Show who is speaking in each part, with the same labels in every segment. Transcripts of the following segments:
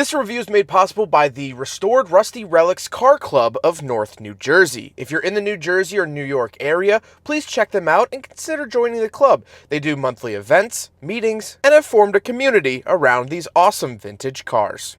Speaker 1: This review is made possible by the Restored Rusty Relics Car Club of North New Jersey. If you're in the New Jersey or New York area, please check them out and consider joining the club. They do monthly events, meetings, and have formed a community around these awesome vintage cars.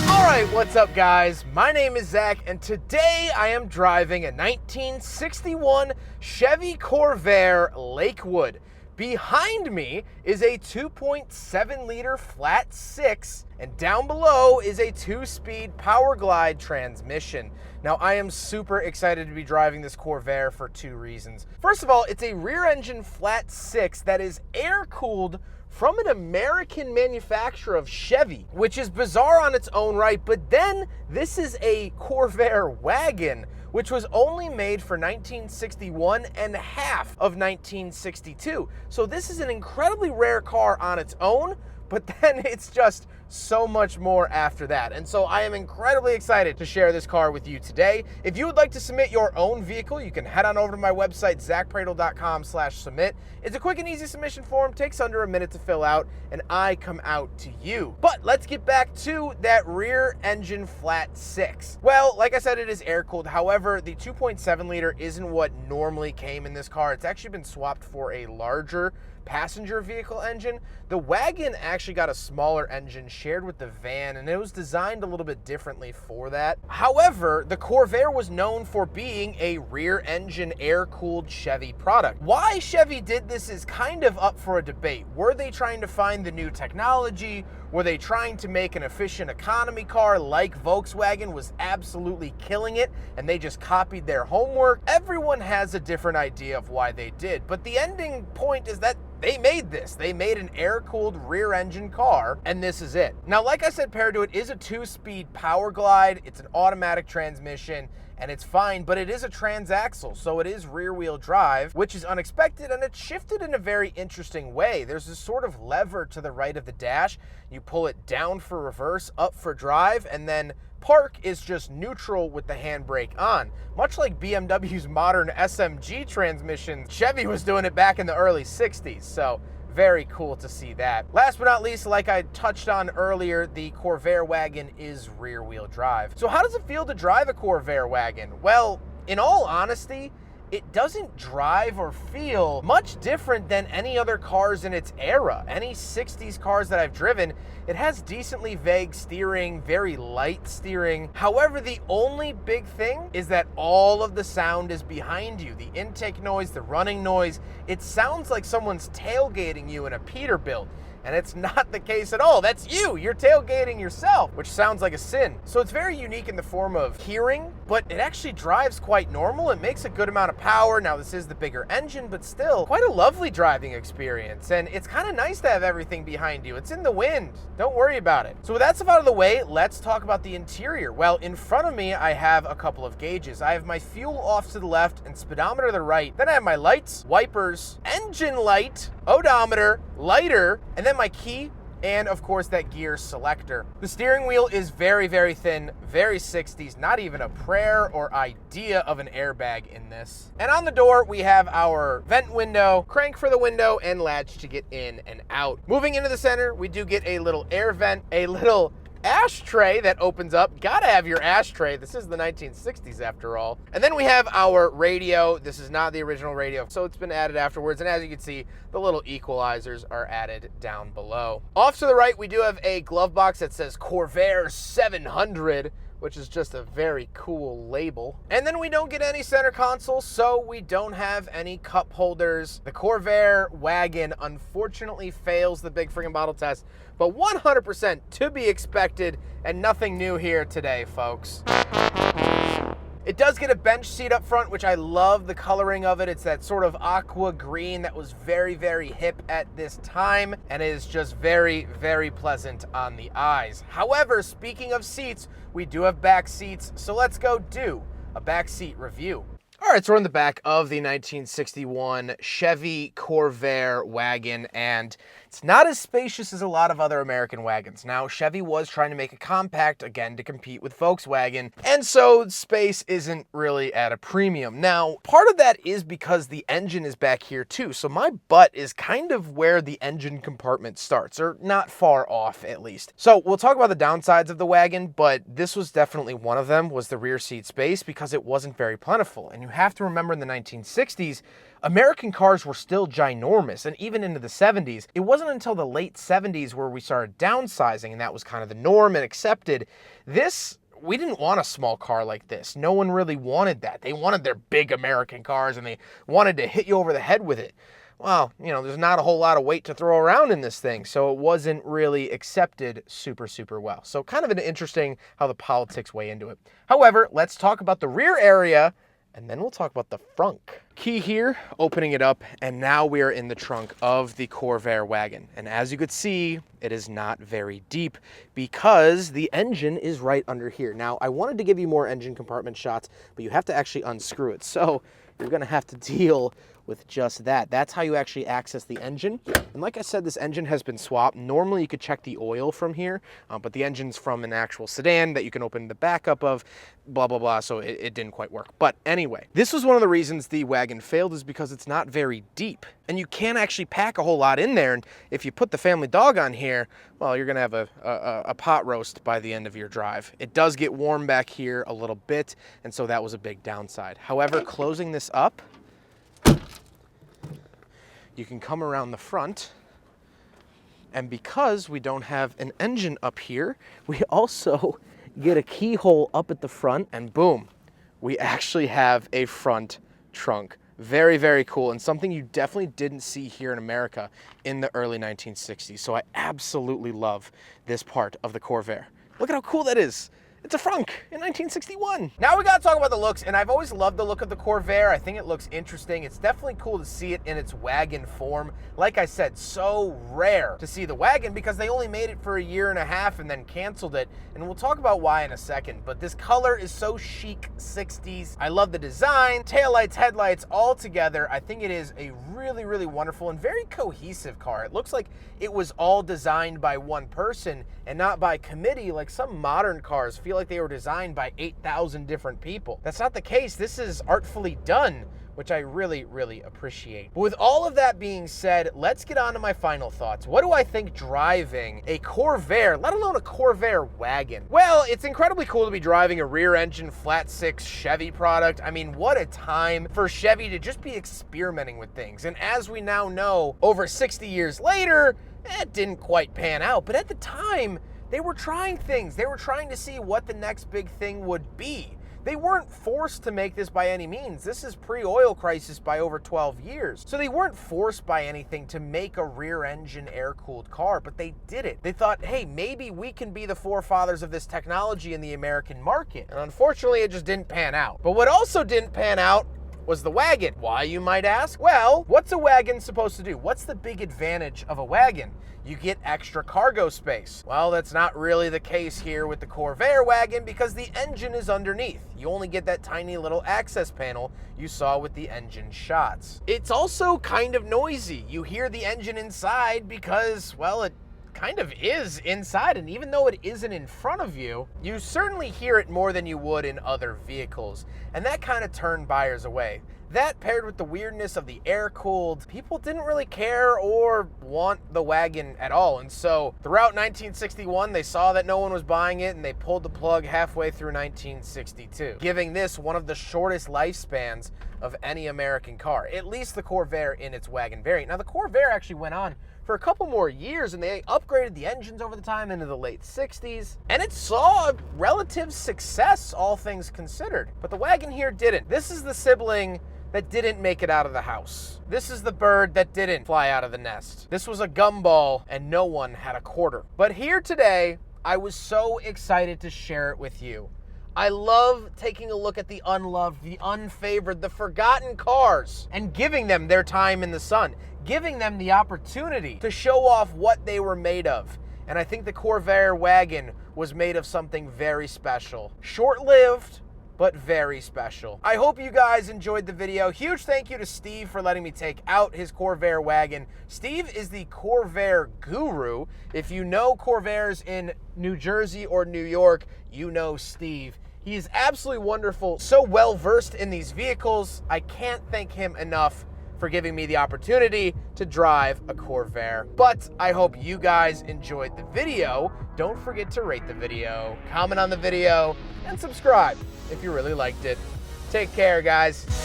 Speaker 1: Alright, what's up guys? My name is Zach, and today I am driving a 1961 Chevy Corvair Lakewood. Behind me is a 2.7 liter flat 6, and down below is a 2-speed power glide transmission. Now I am super excited to be driving this Corvair for two reasons. First of all, it's a rear engine flat 6 that is air cooled from an American manufacturer of Chevy, which is bizarre on its own right, but then this is a Corvair Wagon, which was only made for 1961 and half of 1962. So this is an incredibly rare car on its own, but then it's just so much more after that. And so I am incredibly excited to share this car with you today. If you would like to submit your own vehicle, you can head on over to my website, zachpradel.com/submit. It's a quick and easy submission form, takes under a minute to fill out, and I come out to you. But let's get back to that rear engine flat 6. Well, like I said, it is air cooled. However, the 2.7 liter isn't what normally came in this car. It's actually been swapped for a larger passenger vehicle engine. The Wagon actually got a smaller engine shared with the van, and it was designed a little bit differently for that. However, the Corvair was known for being a rear engine air-cooled Chevy product. Why Chevy did this is kind of up for a debate. Were they trying to find the new technology? Were they trying to make an efficient economy car like Volkswagen was absolutely killing it and they just copied their homework? Everyone has a different idea of why they did, but the ending point is that they made this. They made an air-cooled rear-engine car, and this is it. Now, like I said, paired to it is a 2-speed power glide. It's an automatic transmission, and it's fine, but it is a transaxle, so it is rear-wheel drive, which is unexpected, and it's shifted in a very interesting way. There's this sort of lever to the right of the dash. You pull it down for reverse, up for drive, and then park is just neutral with the handbrake on. Much like BMW's modern SMG transmission, Chevy was doing it back in the early 60s, so very cool to see that. Last but not least, like I touched on earlier, the Corvair Wagon is rear-wheel drive. So how does it feel to drive a Corvair Wagon? Well, in all honesty, it doesn't drive or feel much different than any other cars in its era. Any 60s cars that I've driven, it has decently vague steering, very light steering. However, the only big thing is that all of the sound is behind you. The intake noise, the running noise, it sounds like someone's tailgating you in a Peterbilt. And it's not the case at all. That's you. You're tailgating yourself, which sounds like a sin. So it's very unique in the form of hearing, but it actually drives quite normal. It makes a good amount of power. Now, this is the bigger engine, but still quite a lovely driving experience. And it's kind of nice to have everything behind you. It's in the wind. Don't worry about it. So with that stuff out of the way, let's talk about the interior. Well, in front of me, I have a couple of gauges. I have my fuel off to the left and speedometer to the right. Then I have my lights, wipers, engine light, odometer, lighter, and then my key, and of course that gear selector. The steering wheel is very, very thin, very 60s, not even a prayer or idea of an airbag in this. And on the door, we have our vent window, crank for the window, and latch to get in and out. Moving into the center, we do get a little air vent, a little ashtray that opens up. Gotta have your ashtray. This is the 1960s after all. And then we have our radio. This is not the original radio, so it's been added afterwards. And as you can see, the little equalizers are added down below. Off to the right, we do have a glove box that says Corvair 700, which is just a very cool label. And then we don't get any center console, so we don't have any cup holders. The Corvair Wagon unfortunately fails the big friggin' bottle test, but 100% to be expected, and nothing new here today, folks. It does get a bench seat up front, which I love the coloring of it. It's that sort of aqua green that was very, very hip at this time, and is just very, very pleasant on the eyes. However, speaking of seats, we do have back seats, so let's go do a back seat review. All right, so we're in the back of the 1961 Chevy Corvair wagon, and it's not as spacious as a lot of other American wagons. Now, Chevy was trying to make a compact, again, to compete with Volkswagen, and so space isn't really at a premium. Now, part of that is because the engine is back here too, so my butt is kind of where the engine compartment starts, or not far off at least. So we'll talk about the downsides of the wagon, but this was definitely one of them, was the rear seat space, because it wasn't very plentiful. And you have to remember in the 1960s, American cars were still ginormous, and even into the 70s. It wasn't until the late 70s where we started downsizing, and that was kind of the norm and accepted. We didn't want a small car like this. No one really wanted that. They wanted their big American cars, and they wanted to hit you over the head with it. Well, there's not a whole lot of weight to throw around in this thing, so it wasn't really accepted super, super well. So kind of an interesting how the politics weigh into it. However, let's talk about the rear area, and then we'll talk about the frunk. Key here, opening it up, and now we are in the trunk of the Corvair wagon. And as you could see, it is not very deep because the engine is right under here. Now, I wanted to give you more engine compartment shots, but you have to actually unscrew it. So you're gonna have to deal with just that. That's how you actually access the engine. And like I said, this engine has been swapped. Normally you could check the oil from here, but the engine's from an actual sedan that you can open the backup of, blah, blah, blah, so it didn't quite work. But anyway, this was one of the reasons the wagon failed, is because it's not very deep. And you can't actually pack a whole lot in there. And if you put the family dog on here, well, you're gonna have a pot roast by the end of your drive. It does get warm back here a little bit, and so that was a big downside. However, closing this up, you can come around the front, and because we don't have an engine up here, we also get a keyhole up at the front, and boom, we actually have a front trunk. Very, very cool, and something you definitely didn't see here in America in the early 1960s. So I absolutely love this part of the Corvair. Look at how cool that is. It's a frunk in 1961. Now we gotta talk about the looks, and I've always loved the look of the Corvair. I think it looks interesting. It's definitely cool to see it in its wagon form. Like I said, so rare to see the wagon because they only made it for a year and a half and then canceled it. And we'll talk about why in a second, but this color is so chic 60s. I love the design, taillights, headlights, all together. I think it is a really, really wonderful and very cohesive car. It looks like it was all designed by one person and not by committee like some modern cars feel like they were designed by 8,000 different people. That's not the case. This is artfully done, which I really, really appreciate. But with all of that being said, let's get on to my final thoughts. What do I think driving a Corvair, let alone a Corvair wagon? Well, it's incredibly cool to be driving a rear-engine flat-six Chevy product. I mean, what a time for Chevy to just be experimenting with things. And as we now know, over 60 years later, it didn't quite pan out. But at the time, they were trying things. They were trying to see what the next big thing would be. They weren't forced to make this by any means. This is pre-oil crisis by over 12 years. So they weren't forced by anything to make a rear-engine air-cooled car, but they did it. They thought, hey, maybe we can be the forefathers of this technology in the American market. And unfortunately, it just didn't pan out. But what also didn't pan out was the wagon. Why, you might ask? Well, what's a wagon supposed to do? What's the big advantage of a wagon? You get extra cargo space. Well, that's not really the case here with the Corvair wagon because the engine is underneath. You only get that tiny little access panel you saw with the engine shots. It's also kind of noisy. You hear the engine inside because, well, it kind of is inside, and even though it isn't in front of you, you certainly hear it more than you would in other vehicles, and that kind of turned buyers away. That paired with the weirdness of the air-cooled, people didn't really care or want the wagon at all. And so throughout 1961, they saw that no one was buying it and they pulled the plug halfway through 1962, giving this one of the shortest lifespans of any American car, at least the Corvair in its wagon variant. Now the Corvair actually went on for a couple more years, and they upgraded the engines over the time into the late 60s, and it saw relative success, all things considered. But the wagon here didn't. This is the sibling that didn't make it out of the house. This is the bird that didn't fly out of the nest. This was a gumball, and no one had a quarter. But here today, I was so excited to share it with you. I love taking a look at the unloved, the unfavored, the forgotten cars and giving them their time in the sun, giving them the opportunity to show off what they were made of. And I think the Corvair wagon was made of something very special. Short-lived, but very special. I hope you guys enjoyed the video. Huge thank you to Steve for letting me take out his Corvair wagon. Steve is the Corvair guru. If you know Corvairs in New Jersey or New York, you know Steve. He is absolutely wonderful, so well versed in these vehicles. I can't thank him enough for giving me the opportunity to drive a Corvair. But I hope you guys enjoyed the video. Don't forget to rate the video, comment on the video, and subscribe if you really liked it. Take care, guys.